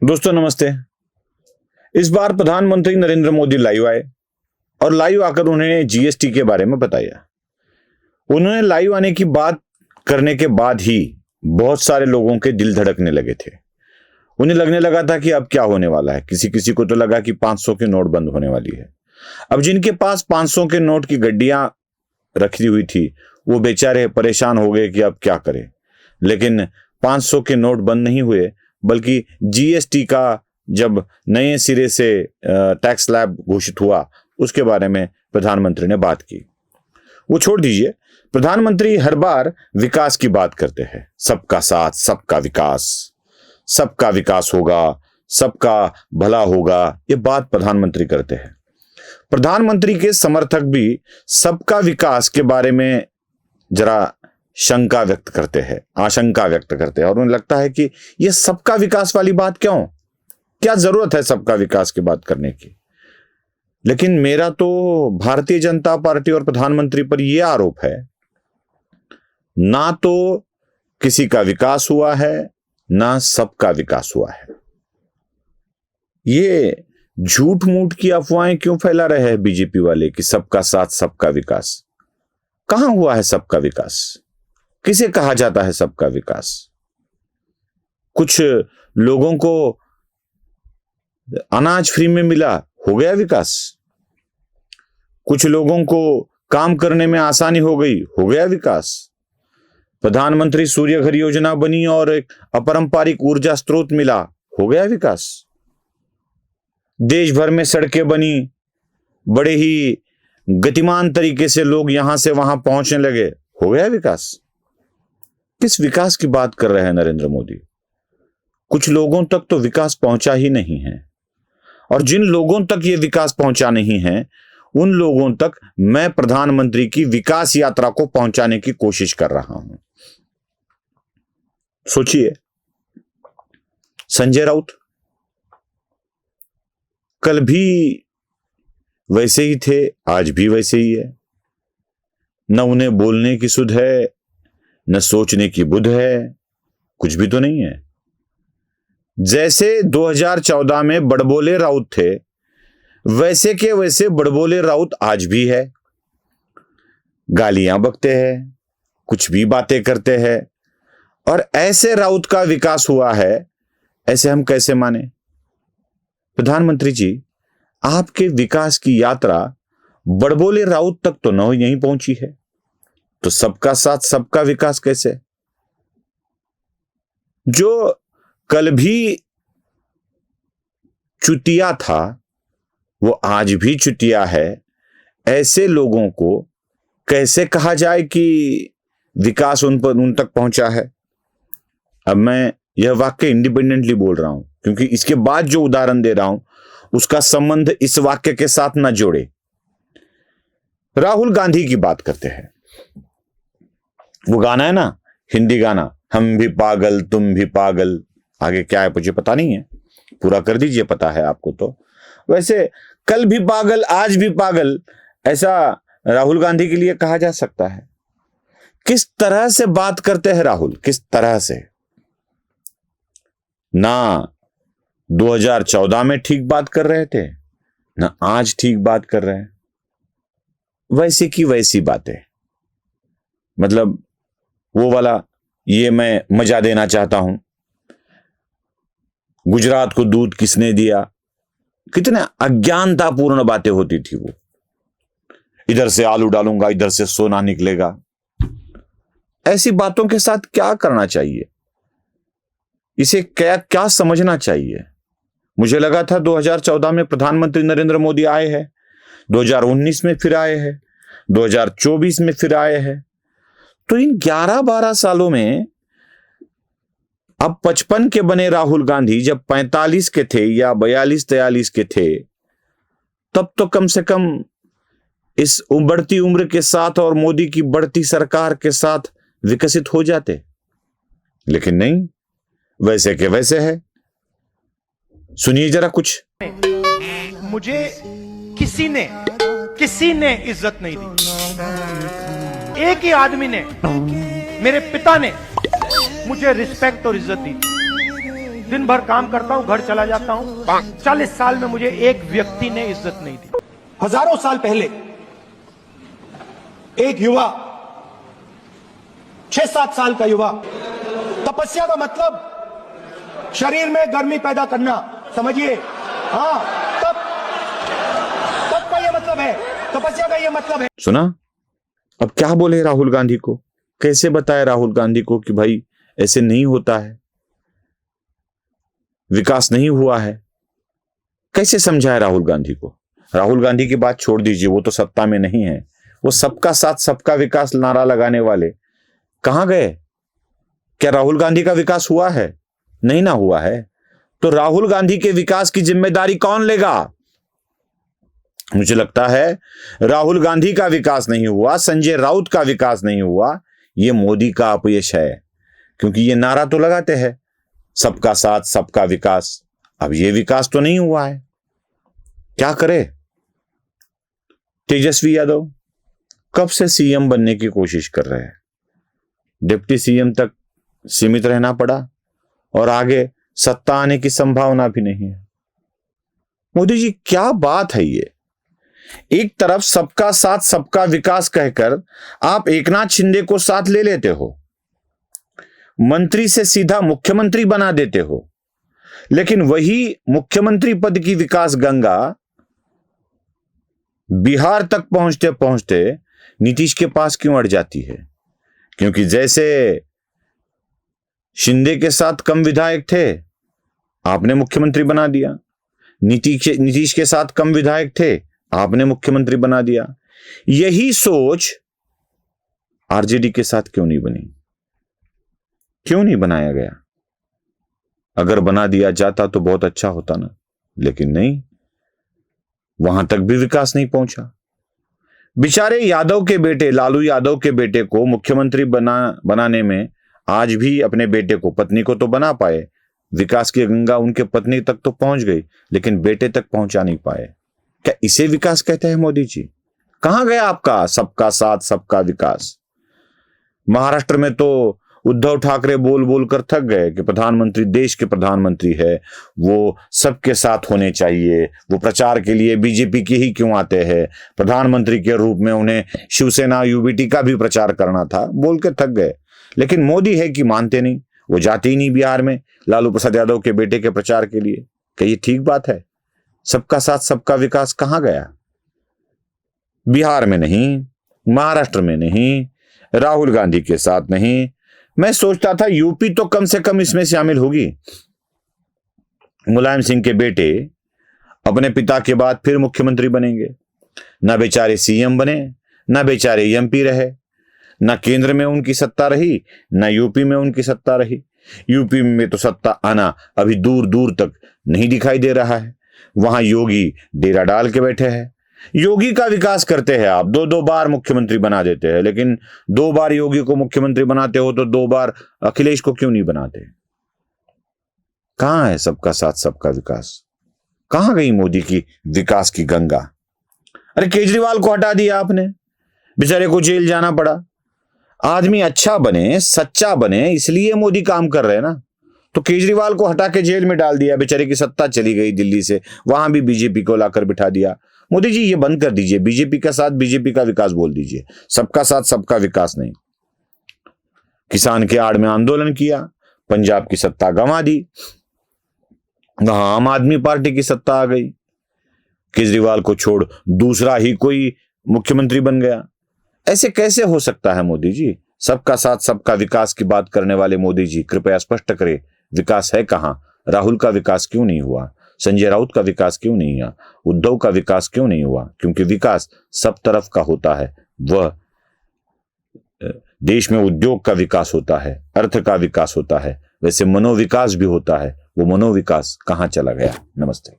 दोस्तों नमस्ते। इस बार प्रधानमंत्री नरेंद्र मोदी लाइव आए और लाइव आकर उन्होंने जीएसटी के बारे में बताया। उन्होंने लाइव आने की बात करने के बाद ही बहुत सारे लोगों के दिल धड़कने लगे थे। उन्हें लगने लगा था कि अब क्या होने वाला है। किसी किसी को तो लगा कि 500 की नोट बंद होने वाली है। अब जिनके पास 500 के नोट की गड्डियां रखी हुई थी वो बेचारे परेशान हो गए कि अब क्या करें। लेकिन 500 के नोट बंद नहीं हुए, बल्कि जीएसटी का जब नए सिरे से टैक्स स्लैब घोषित हुआ उसके बारे में प्रधानमंत्री ने बात की। वो छोड़ दीजिए, प्रधानमंत्री हर बार विकास की बात करते हैं। सबका साथ सबका विकास, सबका विकास होगा, सबका भला होगा, ये बात प्रधानमंत्री करते हैं। प्रधानमंत्री के समर्थक भी सबका विकास के बारे में जरा शंका व्यक्त करते हैं, आशंका व्यक्त करते हैं, और उन्हें लगता है कि यह सबका विकास वाली बात क्यों, क्या जरूरत है सबका विकास की बात करने की। लेकिन मेरा तो भारतीय जनता पार्टी और प्रधानमंत्री पर यह आरोप है, ना तो किसी का विकास हुआ है, ना सबका विकास हुआ है। ये झूठ मूठ की अफवाहें क्यों फैला रहे हैं बीजेपी वाले कि सबका साथ सबका विकास? कहां हुआ है सबका विकास? किसे कहा जाता है सबका विकास? कुछ लोगों को अनाज फ्री में मिला, हो गया विकास। कुछ लोगों को काम करने में आसानी हो गई, हो गया विकास। प्रधानमंत्री सूर्य घर योजना बनी और एक अपारंपरिक ऊर्जा स्रोत मिला, हो गया विकास। देश भर में सड़कें बनी, बड़े ही गतिमान तरीके से लोग यहां से वहां पहुंचने लगे, हो गया विकास। किस विकास की बात कर रहे हैं नरेंद्र मोदी? कुछ लोगों तक तो विकास पहुंचा ही नहीं है, और जिन लोगों तक ये विकास पहुंचा नहीं है उन लोगों तक मैं प्रधानमंत्री की विकास यात्रा को पहुंचाने की कोशिश कर रहा हूं। सोचिए, संजय राउत कल भी वैसे ही थे, आज भी वैसे ही है। न उन्हें बोलने की सुध है, न सोचने की बुध है, कुछ भी तो नहीं है। जैसे 2014 में बड़बोले राउत थे, वैसे के वैसे बड़बोले राउत आज भी है। गालियां बकते हैं, कुछ भी बातें करते हैं, और ऐसे राउत का विकास हुआ है, ऐसे हम कैसे माने? प्रधानमंत्री जी, आपके विकास की यात्रा बड़बोले राउत तक तो नहीं पहुंची है, तो सबका साथ सबका विकास कैसे? जो कल भी चुतिया था वो आज भी चुतिया है। ऐसे लोगों को कैसे कहा जाए कि विकास उन तक पहुंचा है? अब मैं यह वाक्य इंडिपेंडेंटली बोल रहा हूं, क्योंकि इसके बाद जो उदाहरण दे रहा हूं उसका संबंध इस वाक्य के साथ ना जोड़े। राहुल गांधी की बात करते हैं। वो गाना है ना, हिंदी गाना, हम भी पागल तुम भी पागल, आगे क्या है मुझे पता नहीं है, पूरा कर दीजिए, पता है आपको तो। वैसे कल भी पागल आज भी पागल, ऐसा राहुल गांधी के लिए कहा जा सकता है? किस तरह से बात करते हैं राहुल, किस तरह से? ना 2014 में ठीक बात कर रहे थे, ना आज ठीक बात कर रहे हैं। वैसे की वैसी बातें, मतलब वो वाला, ये मैं मजा देना चाहता हूं, गुजरात को दूध किसने दिया, कितने अज्ञानतापूर्ण बातें होती थी वो। इधर से आलू डालूंगा, इधर से सोना निकलेगा। ऐसी बातों के साथ क्या करना चाहिए? इसे क्या समझना चाहिए? मुझे लगा था 2014 में प्रधानमंत्री नरेंद्र मोदी आए हैं, 2019 में फिर आए हैं, 2024 में फिर आए हैं, तो इन 11-12 सालों में अब 55 के बने राहुल गांधी जब 45 के थे या 42-43 के थे, तब तो कम से कम इस बढ़ती उम्र के साथ और मोदी की बढ़ती सरकार के साथ विकसित हो जाते। लेकिन नहीं, वैसे के वैसे है। सुनिए जरा कुछ। मुझे किसी ने इज्जत नहीं दी। एक ही आदमी ने, मेरे पिता ने मुझे रिस्पेक्ट और इज्जत दी। दिन भर काम करता हूं, घर चला जाता हूं। 40 साल में मुझे एक व्यक्ति ने इज्जत नहीं दी। हजारों साल पहले एक युवा, 6-7 साल का युवा, तपस्या का मतलब शरीर में गर्मी पैदा करना, समझिए। हाँ, तब का यह मतलब है, तपस्या का यह मतलब है। सुना? अब क्या बोले राहुल गांधी को, कैसे बताए राहुल गांधी को कि भाई ऐसे नहीं होता है, विकास नहीं हुआ है, कैसे समझाए राहुल गांधी को? राहुल गांधी की बात छोड़ दीजिए, वो तो सत्ता में नहीं है। वो सबका साथ सबका विकास नारा लगाने वाले कहां गए? क्या राहुल गांधी का विकास हुआ है? नहीं ना हुआ है तो राहुल गांधी के विकास की जिम्मेदारी कौन लेगा? मुझे लगता है राहुल गांधी का विकास नहीं हुआ, संजय राउत का विकास नहीं हुआ, यह मोदी का अपयश है। क्योंकि ये नारा तो लगाते हैं सबका साथ सबका विकास, अब ये विकास तो नहीं हुआ है। क्या करे? तेजस्वी यादव कब से सीएम बनने की कोशिश कर रहे हैं, डिप्टी सीएम तक सीमित रहना पड़ा और आगे सत्ता आने की संभावना भी नहीं है। मोदी जी क्या बात है ये? एक तरफ सबका साथ सबका विकास कहकर आप एकनाथ शिंदे को साथ ले लेते हो, मंत्री से सीधा मुख्यमंत्री बना देते हो, लेकिन वही मुख्यमंत्री पद की विकास गंगा बिहार तक पहुंचते पहुंचते नीतीश के पास क्यों अड़ जाती है? क्योंकि जैसे शिंदे के साथ कम विधायक थे, आपने मुख्यमंत्री बना दिया, नीतीश के साथ कम विधायक थे, आपने मुख्यमंत्री बना दिया। यही सोच आरजेडी के साथ क्यों नहीं बनी? क्यों नहीं बनाया गया? अगर बना दिया जाता तो बहुत अच्छा होता ना, लेकिन नहीं, वहां तक भी विकास नहीं पहुंचा। बेचारे यादव के बेटे, लालू यादव के बेटे को मुख्यमंत्री बनाने में आज भी अपने बेटे को, पत्नी को तो बना पाए, विकास की गंगा उनके पत्नी तक तो पहुंच गई, लेकिन बेटे तक पहुंचा नहीं पाए। क्या इसे विकास कहते हैं मोदी जी? कहां गया आपका सबका साथ सबका विकास? महाराष्ट्र में तो उद्धव ठाकरे बोल बोल कर थक गए कि प्रधानमंत्री देश के प्रधानमंत्री है, वो सबके साथ होने चाहिए, वो प्रचार के लिए बीजेपी के ही क्यों आते हैं, प्रधानमंत्री के रूप में उन्हें शिवसेना यूबीटी का भी प्रचार करना था, बोल के थक गए। लेकिन मोदी है कि मानते नहीं, वो जाते ही नहीं बिहार में लालू प्रसाद यादव के बेटे के प्रचार के लिए। क्या ये ठीक बात है? सबका साथ सबका विकास कहां गया? बिहार में नहीं, महाराष्ट्र में नहीं, राहुल गांधी के साथ नहीं। मैं सोचता था यूपी तो कम से कम इसमें शामिल होगी। मुलायम सिंह के बेटे अपने पिता के बाद फिर मुख्यमंत्री बनेंगे, ना बेचारे सीएम बने, ना बेचारे एमपी रहे, ना केंद्र में उनकी सत्ता रही, ना यूपी में उनकी सत्ता रही। यूपी में तो सत्ता आना अभी दूर दूर तक नहीं दिखाई दे रहा है। वहां योगी डेरा डाल के बैठे हैं। योगी का विकास करते हैं आप, 2-2 बार मुख्यमंत्री बना देते हैं, लेकिन 2 बार योगी को मुख्यमंत्री बनाते हो तो 2 बार अखिलेश को क्यों नहीं बनाते? कहां है सबका साथ सबका विकास? कहां गई मोदी की विकास की गंगा? अरे केजरीवाल को हटा दिया आपने, बेचारे को जेल जाना पड़ा। आदमी अच्छा बने, सच्चा बने, इसलिए मोदी काम कर रहे हैं ना। तो केजरीवाल को हटा के जेल में डाल दिया, बेचारे की सत्ता चली गई दिल्ली से, वहां भी बीजेपी को लाकर बिठा दिया। मोदी जी ये बंद कर दीजिए, बीजेपी का साथ बीजेपी का विकास बोल दीजिए, सबका साथ सबका विकास नहीं। किसान के आड़ में आंदोलन किया, पंजाब की सत्ता गंवा दी, वहां आम आदमी पार्टी की सत्ता आ गई, केजरीवाल को छोड़ दूसरा ही कोई मुख्यमंत्री बन गया। ऐसे कैसे हो सकता है मोदी जी? सबका साथ सबका विकास की बात करने वाले मोदी जी कृपया स्पष्ट करें, विकास है कहां? राहुल का विकास क्यों नहीं हुआ? संजय राउत का विकास क्यों नहीं हुआ? उद्धव का विकास क्यों नहीं हुआ? क्योंकि विकास सब तरफ का होता है। वह देश में उद्योग का विकास होता है, अर्थ का विकास होता है, वैसे मनोविकास भी होता है। वो मनोविकास कहां चला गया? नमस्ते।